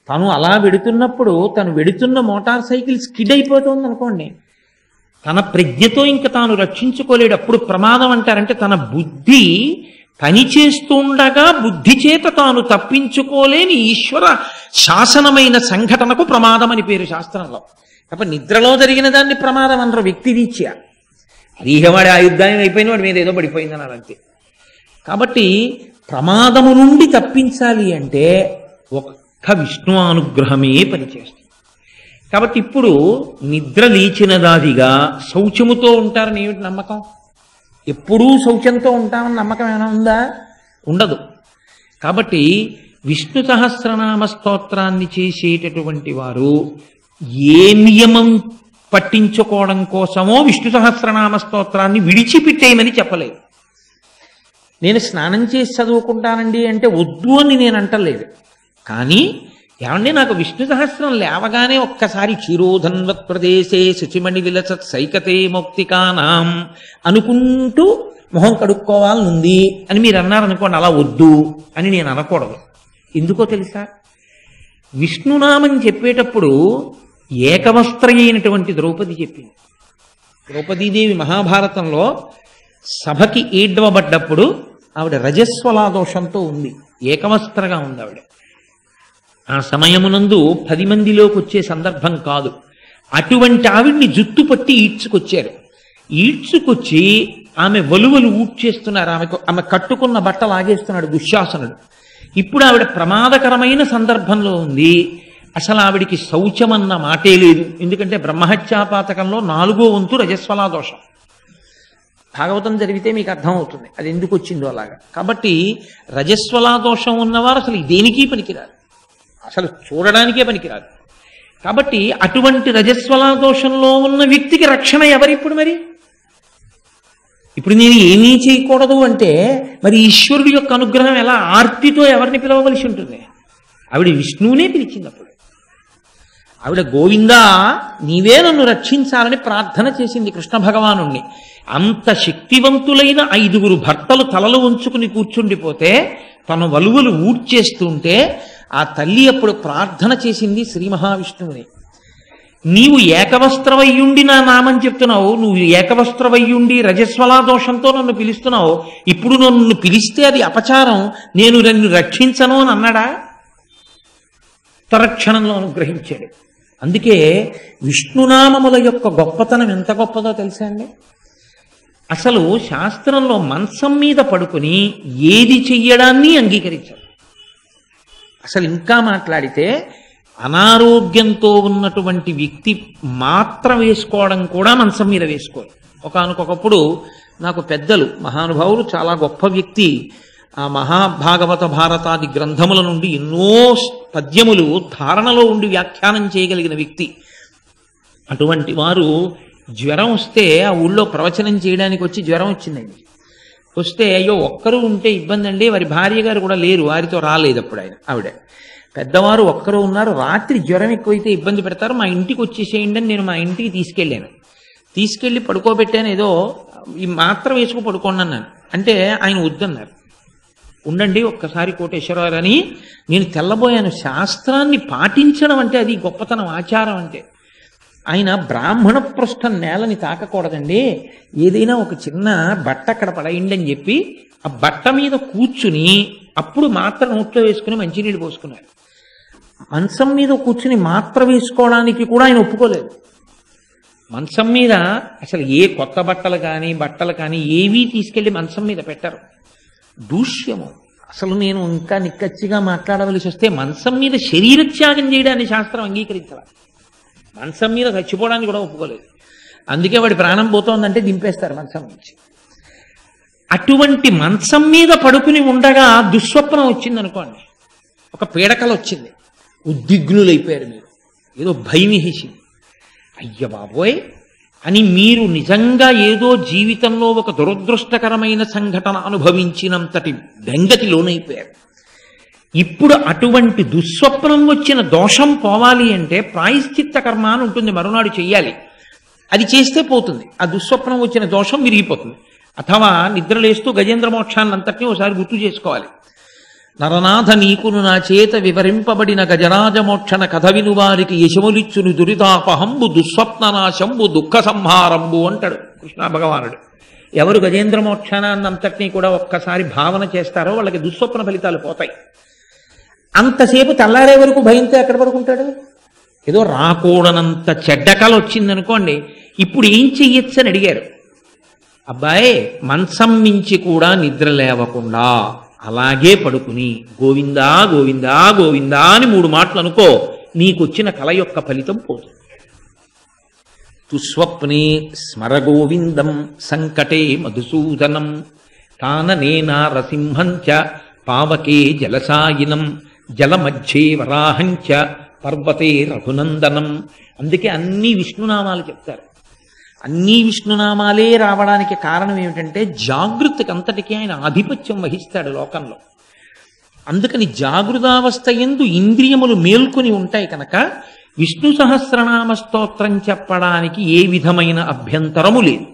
తను అలా వెడుతున్నప్పుడు తను వెడుతున్న మోటార్ సైకిల్ స్కిడ్ అయిపోతుంది అనుకోండి, తన ప్రజ్ఞతో ఇంకా తాను రక్షించుకోలేడు. అప్పుడు ప్రమాదం అంటారంటే తన బుద్ధి పనిచేస్తుండగా బుద్ధి చేత తాను తప్పించుకోలేని ఈశ్వర శాసనమైన సంఘటనకు ప్రమాదం అని పేరు శాస్త్రంలో. కాబట్టి నిద్రలో జరిగిన దాన్ని ప్రమాదం అనరు వ్యక్తిరీత్యా. అది ఇక వాడి ఆయుద్ధాయం అయిపోయిన వాడి మీద ఏదో పడిపోయిందని అంతే. కాబట్టి ప్రమాదము నుండి తప్పించాలి అంటే ఒక్క విష్ణు అనుగ్రహమే పనిచేస్తుంది. కాబట్టి ఇప్పుడు నిద్ర లేచినదాదిగా శౌచముతో ఉంటారని ఏమిటి నమ్మకం? ఎప్పుడూ శౌచంతో ఉంటామని నమ్మకం ఏమైనా ఉందా? ఉండదు. కాబట్టి విష్ణు సహస్రనామ స్తోత్రాన్ని చేసేటటువంటి వారు ఏ నియమం పట్టించుకోవడం కోసమో విష్ణు సహస్రనామ స్తోత్రాన్ని విడిచిపెట్టేయమని చెప్పలేదు. నేను స్నానం చేసి చదువుకుంటానండి అంటే వద్దు అని నేను అంటలేదు. కానీ ఏమండి నాకు విష్ణు సహస్రం లేవగానే ఒక్కసారి క్షీరోధన్వత్ ప్రదేశే శుచిమణి విలసత్ సైకతే మౌక్తికానాం అనుకుంటూ మొహం కడుక్కోవాలనుంది అని మీరు అన్నారనుకోండి, అలా వద్దు అని నేను అనకూడదు. ఎందుకో తెలుసా? విష్ణునామని చెప్పేటప్పుడు ఏకవస్త్ర అయినటువంటి ద్రౌపది చెప్పింది. ద్రౌపదీదేవి మహాభారతంలో సభకి ఈడ్వబడ్డప్పుడు ఆవిడ రజస్వలా దోషంతో ఉంది, ఏకవస్త్రగా ఉంది ఆవిడ. ఆ సమయమునందు 10 మందిలోకి వచ్చే సందర్భం కాదు. అటువంటి ఆవిడ్ని జుట్టు పట్టి ఈడ్చుకొచ్చారు. ఈడ్చుకొచ్చి ఆమె వలువలు ఊడ్చేస్తున్నారు. ఆమె కట్టుకున్న బట్టలు ఆగేస్తున్నాడు దుశ్శాసనుడు. ఇప్పుడు ఆవిడ ప్రమాదకరమైన సందర్భంలో ఉంది. అసలు ఆవిడికి శౌచమన్న మాటే లేదు. ఎందుకంటే బ్రహ్మహత్యాపాతకంలో 4వ వంతు రజస్వలా దోషం. భాగవతం జరిగితే మీకు అర్థమవుతుంది అది ఎందుకు వచ్చిందో అలాగా. కాబట్టి రజస్వలా దోషం ఉన్నవారు అసలు దేనికి పనికిరారు, అసలు చూడడానికే పనికిరాదు. కాబట్టి అటువంటి రజస్వలా దోషంలో ఉన్న వ్యక్తికి రక్షణ ఎవరిప్పుడు? మరి ఇప్పుడు నేను ఏమీ చేయకూడదు అంటే మరి ఈశ్వరుడి యొక్క అనుగ్రహం ఎలా? ఆర్తితో ఎవరిని పిలవవలసి ఉంటుంది? ఆవిడ విష్ణువునే పిలిచినప్పుడు ఆవిడ గోవిందా నీవే నన్ను రక్షించాలని ప్రార్థన చేసింది కృష్ణ భగవానుణ్ణి. అంత శక్తివంతులైన 5గురు భర్తలు తలలు ఉంచుకుని కూర్చుండిపోతే తను వలువలు ఊడ్చేస్తుంటే ఆ తల్లి అప్పుడు ప్రార్థన చేసింది శ్రీ మహావిష్ణువుని. నీవు ఏకవస్త్రవయ్యుండి నా నామం చెప్తున్నావు, నువ్వు ఏకవస్త్రవయ్యుండి రజస్వలా దోషంతో నన్ను పిలుస్తున్నావు, ఇప్పుడు నన్ను పిలిస్తే అది అపచారం, నేను నన్ను రక్షించను అని అన్నాడా? తరక్షణంలో అనుగ్రహించాడు. అందుకే విష్ణునామముల యొక్క గొప్పతనం ఎంత గొప్పదో తెలుసా అండి? అసలు శాస్త్రంలో మంచం మీద పడుకుని ఏది చెయ్యడాన్ని అంగీకరించారు. అసలు ఇంకా మాట్లాడితే అనారోగ్యంతో ఉన్నటువంటి వ్యక్తి మాత్ర వేసుకోవడం కూడా మంచం మీద వేసుకోరు. ఒకానొకప్పుడు నాకు పెద్దలు మహానుభావులు, చాలా గొప్ప వ్యక్తి, ఆ మహాభాగవత భారతాది గ్రంథముల నుండి ఎన్నో పద్యములు ధారణలో ఉండి వ్యాఖ్యానం చేయగలిగిన వ్యక్తి. అటువంటి వారు జ్వరం వస్తే ఆ ఊళ్ళో ప్రవచనం చేయడానికి వచ్చి జ్వరం వచ్చిందండి. వస్తే అయ్యో ఒక్కరు ఉంటే ఇబ్బంది అండి, వారి భార్య గారు కూడా లేరు, వారితో రాలేదు అప్పుడు ఆవిడ. పెద్దవారు ఒక్కరు ఉన్నారు, రాత్రి జ్వరం ఎక్కువైతే ఇబ్బంది పెడతారు, మా ఇంటికి వచ్చేసేయండి అని నేను మా ఇంటికి తీసుకెళ్ళాను. తీసుకెళ్ళి పడుకోబెట్టాను, ఏదో ఈ మాత్ర వేసుకు పడుకోండి అన్నాను. అంటే ఆయన వద్దన్నారు. ఉండండి ఒక్కసారి కోటేశ్వరరావు అని నేను తెల్లబోయాను. శాస్త్రాన్ని పాటించడం అంటే అది గొప్పతనం, ఆచారం అంటే. ఆయన బ్రాహ్మణ పృష్ఠం నేలని తాకకూడదండి, ఏదైనా ఒక చిన్న బట్ట అక్కడ పడేయండి అని చెప్పి ఆ బట్ట మీద కూర్చుని అప్పుడు మాత్ర నోట్లో వేసుకుని మంచినీళ్ళు పోసుకున్నారు. మంచం మీద కూర్చుని మాత్ర వేసుకోవడానికి కూడా ఆయన ఒప్పుకోలేదు. మంచం మీద అసలు ఏ కొత్త బట్టలు కానీ ఏవీ తీసుకెళ్లి మంచం మీద పెట్టరు. దూష్యము. అసలు నేను ఇంకా నిక్కచ్చిగా మాట్లాడవలసి వస్తే మంచం మీద శరీర త్యాగం చేయడాన్ని శాస్త్రం అంగీకరించాలి. మంచం మీద చచ్చిపోవడానికి కూడా ఒప్పుకోలేదు. అందుకే వాడి ప్రాణం పోతోందంటే దింపేస్తారు మంచం నుంచి. అటువంటి మంచం మీద పడుకుని ఉండగా దుస్వప్నం వచ్చింది అనుకోండి, ఒక పీడకల వచ్చింది, ఉద్విగ్నులైపోయారు మీరు, ఏదో భయం వేసింది. అయ్య బాబోయ్ అని మీరు నిజంగా ఏదో జీవితంలో ఒక దురదృష్టకరమైన సంఘటన అనుభవించినంతటి బెంగకి లోనైపోయారు. ఇప్పుడు అటువంటి దుస్వప్నం వచ్చిన దోషం పోవాలి అంటే ప్రాయశ్చిత్త కర్మ అని ఉంటుంది, మరునాడు చెయ్యాలి. అది చేస్తే పోతుంది, ఆ దుస్వప్నం వచ్చిన దోషం విరిగిపోతుంది. అథవా నిద్రలేస్తూ గజేంద్ర మోక్షాన్ని అంతటినీ ఒకసారి గుర్తు చేసుకోవాలి. నరనాథ నీకును నా చేత వివరింపబడిన గజరాజమోక్షణ కథ వినువారికి యశములిచ్చును దురితాపహంబు దుస్వప్ననాశంబు దుఃఖ సంహారంబు అంటాడు కృష్ణ భగవానుడు. ఎవరు గజేంద్ర మోక్షణాన్నంతటినీ కూడా ఒక్కసారి భావన చేస్తారో వాళ్ళకి దుస్వప్న ఫలితాలు పోతాయి. అంతసేపు తెల్లారే వరకు భయంతో ఎక్కడ పడుకుంటాడు? ఏదో రాకూడనంత చెడ్డకలు వచ్చిందనుకోండి, ఇప్పుడు ఏం చెయ్యొచ్చు అని అడిగారు. అబ్బాయి మంచం మించి కూడా నిద్ర లేవకుండా అలాగే పడుకుని గోవిందా గోవిందా గోవిందా అని 3 మాటలు అనుకో, నీకొచ్చిన కల యొక్క ఫలితం పోతుంది. తుస్వప్నే స్మర గోవిందం సంకటే మధుసూదనం కాననే నారసింహంచ పావకే జలసాయినం జలమధ్యే వరాహంచ పర్వతే రఘునందనం. అందుకే అన్ని విష్ణునామాలు చెప్తారు. అన్ని విష్ణునామాలే రావడానికి కారణం ఏమిటంటే జాగృతికి అంతటికీ ఆయన ఆధిపత్యం వహిస్తాడు లోకంలో. అందుకని జాగృతావస్థ యందు ఇంద్రియములు మేల్కొని ఉంటాయి కనుక విష్ణు సహస్రనామ స్తోత్రం చెప్పడానికి ఏ విధమైన అభ్యంతరము లేదు.